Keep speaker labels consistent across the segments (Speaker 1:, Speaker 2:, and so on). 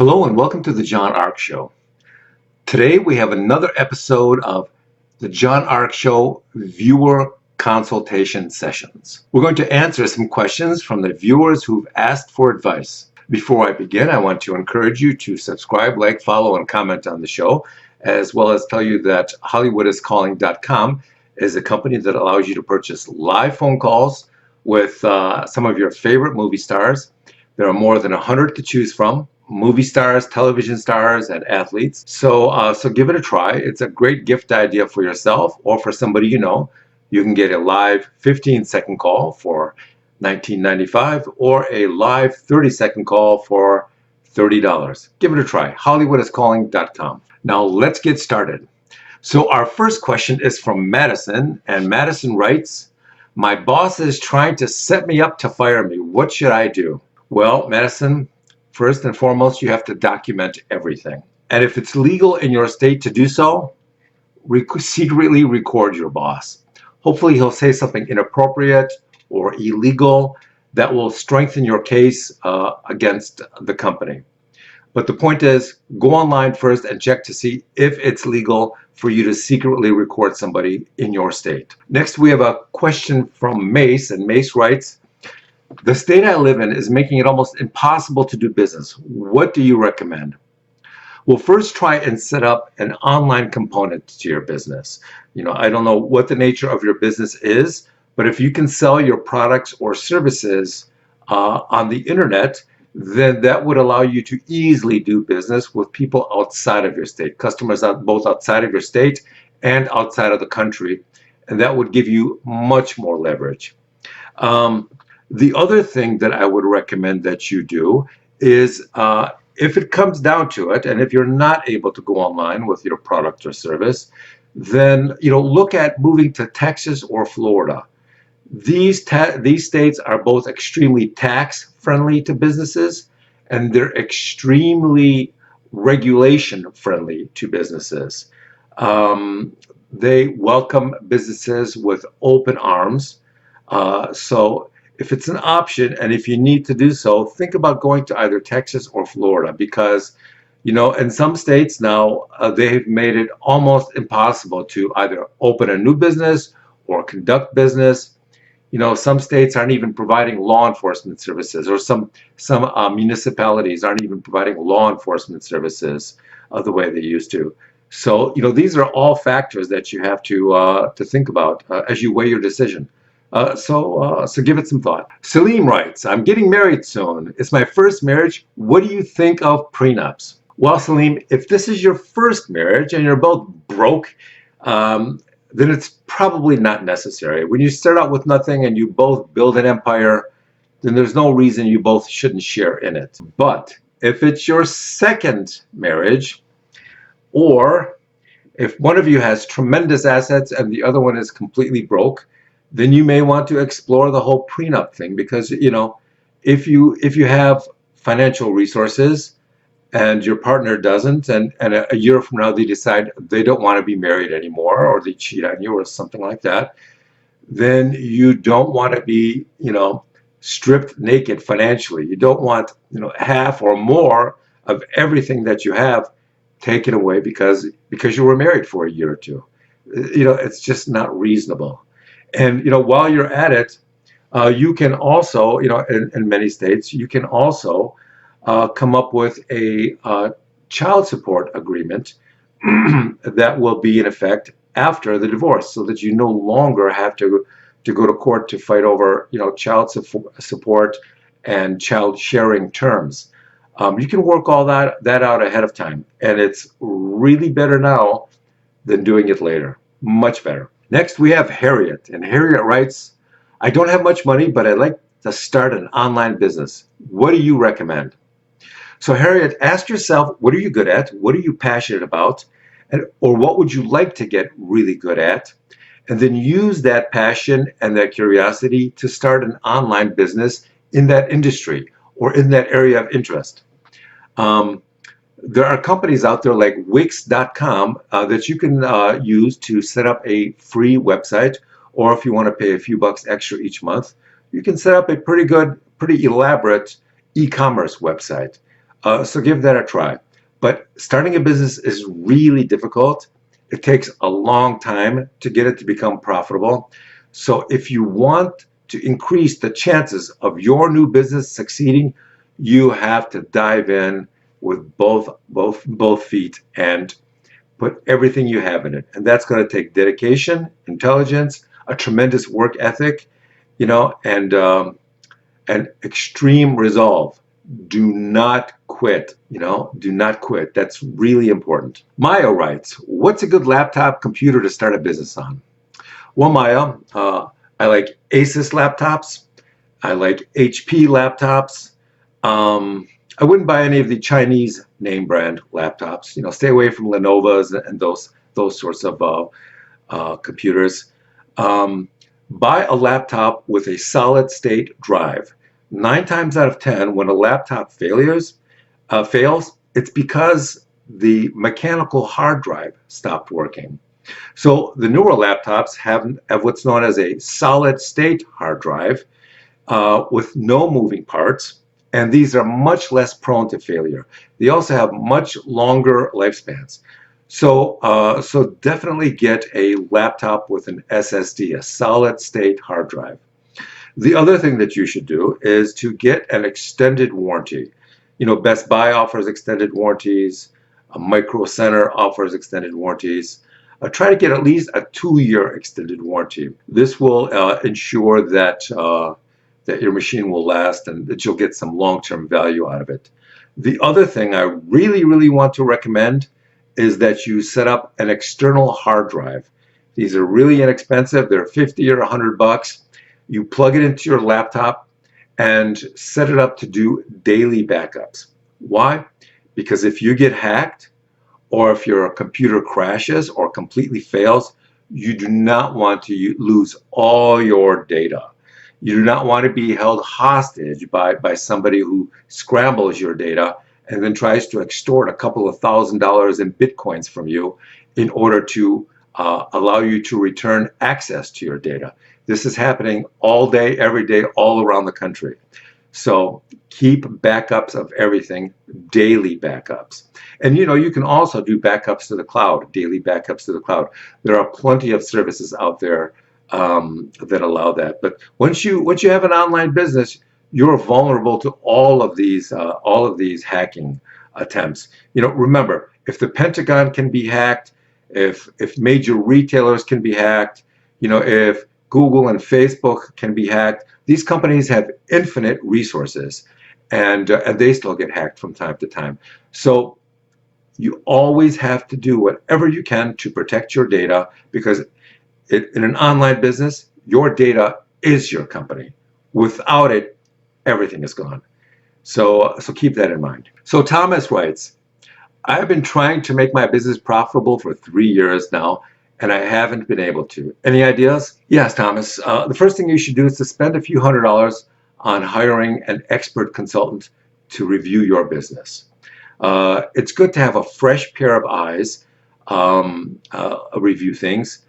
Speaker 1: Hello and welcome to the John Ark Show. Today we have another episode of the John Ark Show viewer consultation sessions. We're going to answer some questions from the viewers who've asked for advice. Before I begin, I want to encourage you to subscribe, like, follow, and comment on the show, as well as tell you that HollywoodIsCalling.com is a company that allows you to purchase live phone calls with some of your favorite movie stars. There are more than 100 to choose from. Movie stars, television stars, and athletes. So give it a try. It's a great gift idea for yourself or for somebody you know. You can get a live 15-second call for $19.95 or a live 30-second call for $30. Give it a try. HollywoodIsCalling.com. Now let's get started. So our first question is from Madison, and Madison writes, "My boss is trying to set me up to fire me. What should I do?" Well, Madison, first and foremost, you have to document everything. And if it's legal in your state to do so, secretly record your boss. Hopefully he'll say something inappropriate or illegal that will strengthen your case against the company. But the point is, go online first and check to see if it's legal for you to secretly record somebody in your state. Next, we have a question from Mace, and Mace writes, "The state I live in is making it almost impossible to do business. What do you recommend?" Well, first try and set up an online component to your business. I don't know what the nature of your business is, but if you can sell your products or services on the internet, then that would allow you to easily do business with people outside of your state, customers both outside of your state and outside of the country, and that would give you much more leverage. The other thing that I would recommend that you do is if it comes down to it, and if you're not able to go online with your product or service, then look at moving to Texas or Florida. These states are both extremely tax friendly to businesses, and they're extremely regulation friendly to businesses. They welcome businesses with open arms. So if it's an option and if you need to do so, think about going to either Texas or Florida, because in some states now they've made it almost impossible to either open a new business or conduct business. Some states aren't even providing law enforcement services, or some municipalities aren't even providing law enforcement services the way they used to. So these are all factors that you have to think about as you weigh your decision. So give it some thought. Salim writes, "I'm getting married soon. It's my first marriage. What do you think of prenups?" Well, Salim, if this is your first marriage and you're both broke, then it's probably not necessary. When you start out with nothing and you both build an empire, then there's no reason you both shouldn't share in it. But if it's your second marriage, or if one of you has tremendous assets and the other one is completely broke, then you may want to explore the whole prenup thing, because if you have financial resources and your partner doesn't, and a year from now they decide they don't want to be married anymore, or they cheat on you or something like that, then you don't want to be stripped naked financially. You don't want half or more of everything that you have taken away because you were married for a year or two. It's just not reasonable. And while you're at it, you can also, in many states, you can also come up with a child support agreement that will be in effect after the divorce, so that you no longer have to go to court to fight over child support and child sharing terms. You can work all that out ahead of time, and it's really better now than doing it later. Much better. Next, we have Harriet, and Harriet writes, "I don't have much money, but I'd like to start an online business. What do you recommend?" So Harriet, ask yourself, what are you good at? What are you passionate about? Or what would you like to get really good at? And then use that passion and that curiosity to start an online business in that industry or in that area of interest. There are companies out there like Wix.com that you can use to set up a free website, or if you want to pay a few bucks extra each month, you can set up a pretty elaborate e-commerce website. So give that a try. But starting a business is really difficult. It takes a long time to get it to become profitable. So if you want to increase the chances of your new business succeeding, you have to dive in with both feet and put everything you have in it. And that's going to take dedication, intelligence, a tremendous work ethic, and extreme resolve. Do not quit, do not quit. That's really important. Maya writes, what's a good laptop computer to start a business on? Well, Maya, I like Asus laptops. I like HP laptops. I wouldn't buy any of the Chinese name brand laptops. Stay away from Lenovo's and those sorts of computers. Um, Buy a laptop with a solid state drive. 9 times out of 10, when a laptop fails, it's because the mechanical hard drive stopped working. So the newer laptops have what's known as a solid state hard drive with no moving parts, and these are much less prone to failure. They also have much longer lifespans. So definitely get a laptop with an SSD, a solid state hard drive. The other thing that you should do is to get an extended warranty. Best Buy offers extended warranties. Micro Center offers extended warranties. Try to get at least a 2-year extended warranty. This will ensure that your machine will last and that you'll get some long-term value out of it. The other thing I really, really want to recommend is that you set up an external hard drive. These are really inexpensive. They're 50 or $100. You plug it into your laptop and set it up to do daily backups. Why? Because if you get hacked or if your computer crashes or completely fails, you do not want to lose all your data. You do not want to be held hostage by somebody who scrambles your data and then tries to extort a couple of $1,000s in bitcoins from you in order to allow you to return access to your data. This is happening all day, every day, all around the country. So keep backups of everything, daily backups. And you can also do backups to the cloud, daily backups to the cloud. There are plenty of services out there that allow that. But once you have an online business, you're vulnerable to all of these hacking attempts. Remember, if the Pentagon can be hacked, if major retailers can be hacked, if Google and Facebook can be hacked, these companies have infinite resources, and they still get hacked from time to time. So you always have to do whatever you can to protect your data, because in an online business, your data is your company. Without it, everything is gone. So keep that in mind. So Thomas writes, I've been trying to make my business profitable for 3 years now, and I haven't been able to. Any ideas? Yes, Thomas. The first thing you should do is to spend a few $100s on hiring an expert consultant to review your business. It's good to have a fresh pair of eyes review things.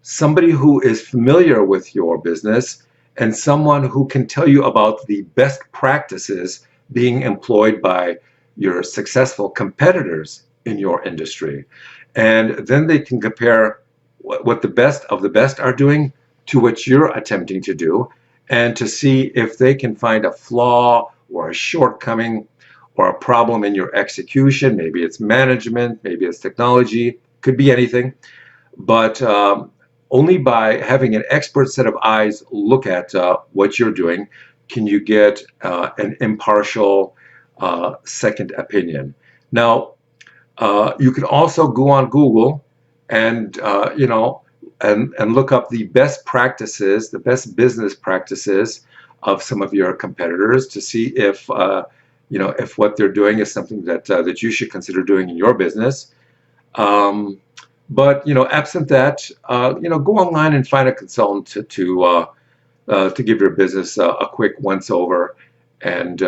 Speaker 1: Somebody who is familiar with your business and someone who can tell you about the best practices being employed by your successful competitors in your industry. And then they can compare what the best of the best are doing to what you're attempting to do, and to see if they can find a flaw or a shortcoming or a problem in your execution. Maybe it's management, maybe it's technology, could be anything. But only by having an expert set of eyes look at what you're doing can you get an impartial second opinion. Now, you can also go on Google and and look up the best practices, the best business practices of some of your competitors to see if if what they're doing is something that you should consider doing in your business. But absent that, go online and find a consultant to give your business a quick once over and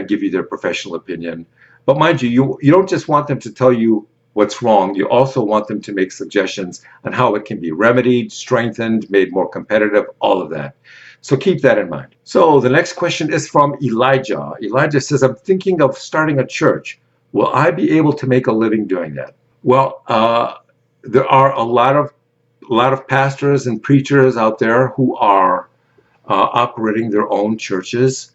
Speaker 1: give you their professional opinion. But mind you, you don't just want them to tell you what's wrong. You also want them to make suggestions on how it can be remedied, strengthened, made more competitive, all of that. So keep that in mind. So the next question is from Elijah. Elijah says, I'm thinking of starting a church. Will I be able to make a living doing that? Well, there are a lot of pastors and preachers out there who are operating their own churches,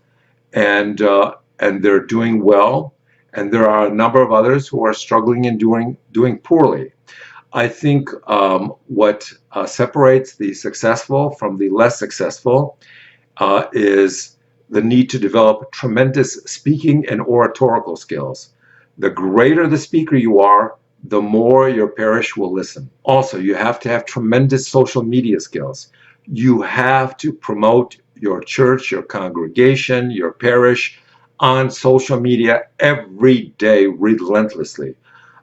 Speaker 1: and they're doing well. And there are a number of others who are struggling and doing poorly. I think what separates the successful from the less successful is the need to develop tremendous speaking and oratorical skills. The greater the speaker you are, the more your parish will listen. Also, you have to have tremendous social media skills. You have to promote your church, your congregation, your parish on social media every day relentlessly.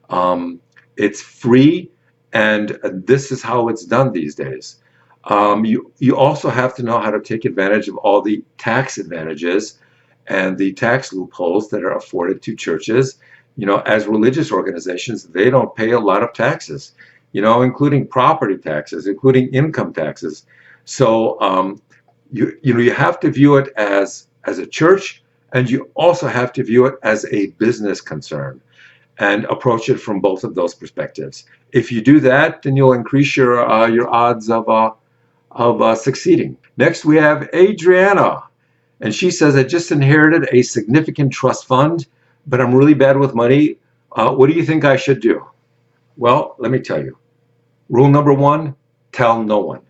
Speaker 1: Um, it's free, and this is how it's done these days. You also have to know how to take advantage of all the tax advantages and the tax loopholes that are afforded to churches. As religious organizations, they don't pay a lot of taxes, including property taxes, including income taxes. So you have to view it as a church, and you also have to view it as a business concern and approach it from both of those perspectives. If you do that, then you'll increase your odds of succeeding. Next, we have Adriana, and she says, I just inherited a significant trust fund, but I'm really bad with money. What do you think I should do? Well, let me tell you. Rule number one, tell no one.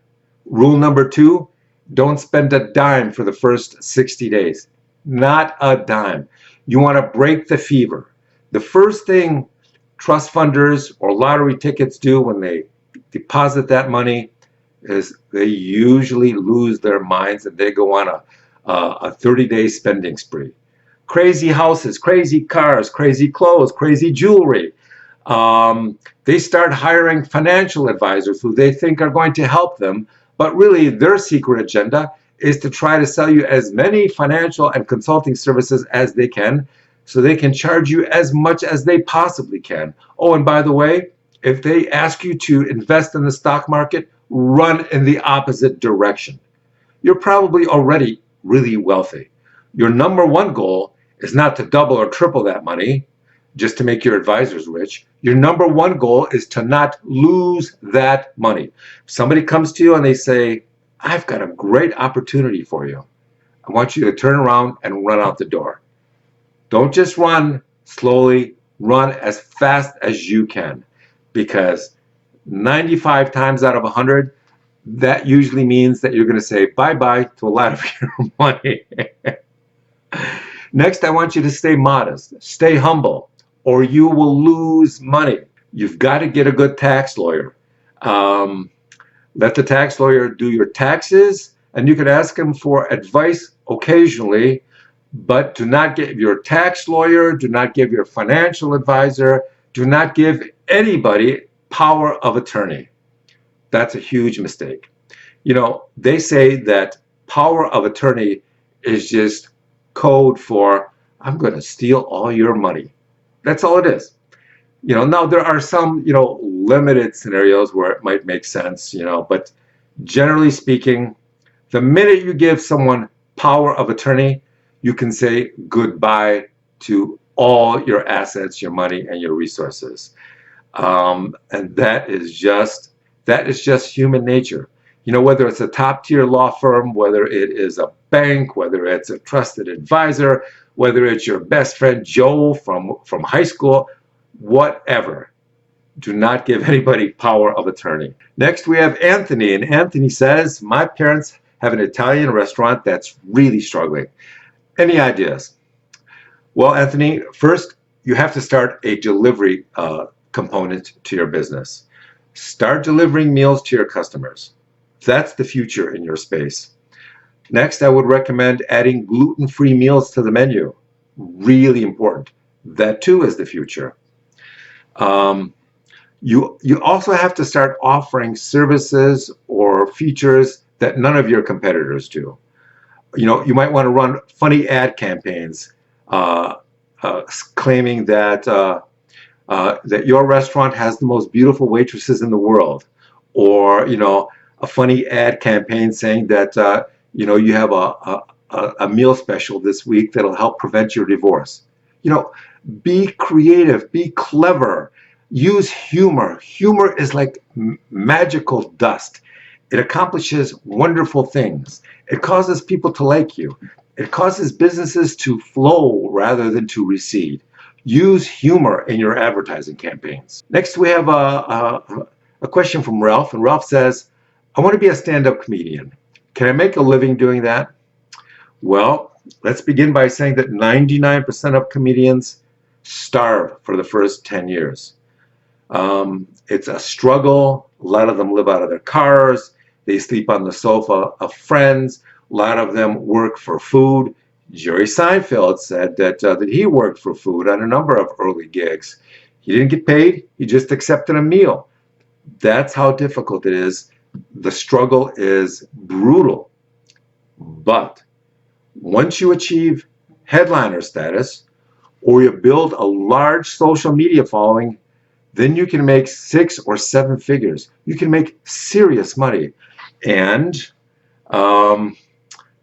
Speaker 1: Rule number two, don't spend a dime for the first 60 days. Not a dime. You want to break the fever. The first thing trust funders or lottery tickets do when they deposit that money is they usually lose their minds and they go on a 30-day spending spree. Crazy houses, crazy cars, crazy clothes, crazy jewelry. They start hiring financial advisors who they think are going to help them, but really their secret agenda is to try to sell you as many financial and consulting services as they can, so they can charge you as much as they possibly can. Oh, and by the way, if they ask you to invest in the stock market, run in the opposite direction. You're probably already really wealthy. Your number one goal is not to double or triple that money just to make your advisors rich. Your number one goal is to not lose that money. If somebody comes to you and they say, I've got a great opportunity for you, I want you to turn around and run out the door. Don't just run slowly, run as fast as you can, because 95 times out of 100, that usually means that you're going to say bye-bye to a lot of your money. Next, I want you to stay modest, stay humble, or you will lose money. You've got to get a good tax lawyer. Let the tax lawyer do your taxes, and you can ask him for advice occasionally, but do not give your tax lawyer, do not give your financial advisor, do not give anybody power of attorney. That's a huge mistake. They say that power of attorney is just code for, I'm going to steal all your money. That's all it is. Now there are some, limited scenarios where it might make sense, but generally speaking, the minute you give someone power of attorney, you can say goodbye to all your assets, your money, and your resources. And that is just human nature. Whether it's a top tier law firm, whether it is a bank, whether it's a trusted advisor, whether it's your best friend Joe from high school, whatever. Do not give anybody power of attorney. Next, we have Anthony, and Anthony says, my parents have an Italian restaurant that's really struggling. Any ideas? Well, Anthony, first, you have to start a delivery component to your business. Start delivering meals to your customers. That's the future in your space. Next, I would recommend adding gluten-free meals to the menu. Really important. That too is the future. You also have to start offering services or features that none of your competitors do. You might want to run funny ad campaigns claiming that that your restaurant has the most beautiful waitresses in the world, or a funny ad campaign saying that You have a meal special this week that'll help prevent your divorce. Be creative, be clever, use humor. Humor is like magical dust. It accomplishes wonderful things. It causes people to like you. It causes businesses to flow rather than to recede. Use humor in your advertising campaigns. Next, we have a question from Ralph, and Ralph says, I want to be a stand-up comedian. Can I make a living doing that? Well, let's begin by saying that 99% of comedians starve for the first 10 years. It's a struggle. A lot of them live out of their cars. They sleep on the sofa of friends. A lot of them work for food. Jerry Seinfeld said that he worked for food on a number of early gigs. He didn't get paid. He just accepted a meal. That's how difficult it is. The struggle is brutal. But once you achieve headliner status or you build a large social media following, then you can make 6 or 7 figures. You can make serious money. And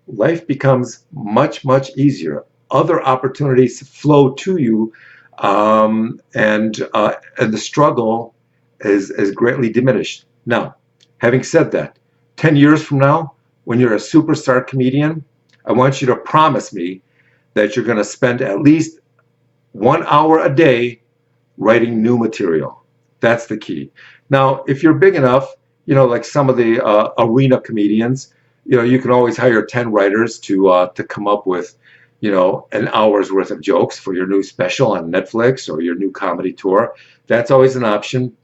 Speaker 1: life becomes much, much easier. Other opportunities flow to you, and the struggle is greatly diminished. Now, having said that, 10 years from now, when you're a superstar comedian, I want you to promise me that you're going to spend at least 1 hour a day writing new material. That's the key. Now, if you're big enough, like some of the arena comedians, you can always hire 10 writers to come up with, an hour's worth of jokes for your new special on Netflix or your new comedy tour. That's always an option.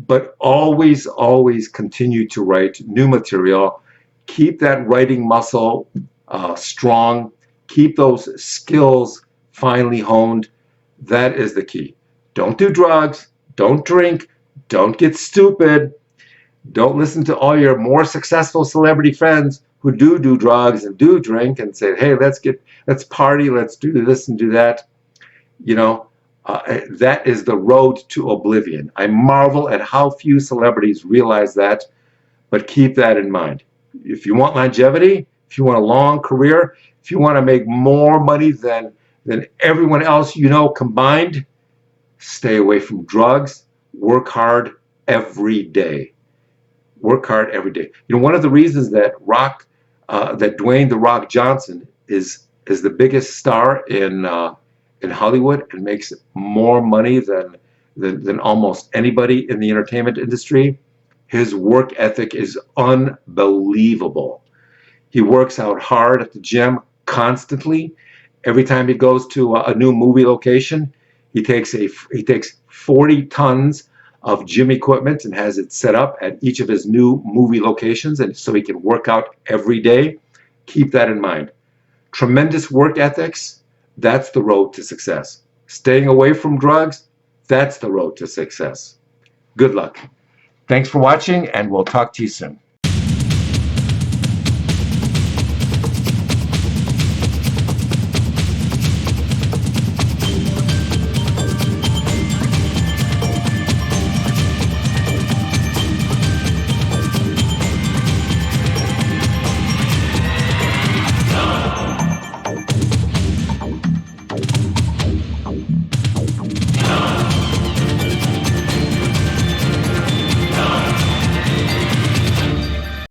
Speaker 1: But always, always continue to write new material. Keep that writing muscle strong. Keep those skills finely honed. That is the key. Don't do drugs. Don't drink. Don't get stupid. Don't listen to all your more successful celebrity friends who do drugs and do drink and say, hey, let's party, let's do this and do that. That is the road to oblivion. I marvel at how few celebrities realize that, but keep that in mind. If you want longevity, if you want a long career, if you want to make more money than everyone else combined, stay away from drugs. Work hard every day. Work hard every day. One of the reasons that Dwayne "The Rock" Johnson is the biggest star in Hollywood and makes more money than almost anybody in the entertainment industry, his work ethic is unbelievable. He works out hard at the gym constantly. Every time he goes to a new movie location, he takes 40 tons of gym equipment and has it set up at each of his new movie locations, and so he can work out every day. Keep that in mind. Tremendous work ethics, that's the road to success. Staying away from drugs, that's the road to success. Good luck. Thanks for watching, and we'll talk to you soon.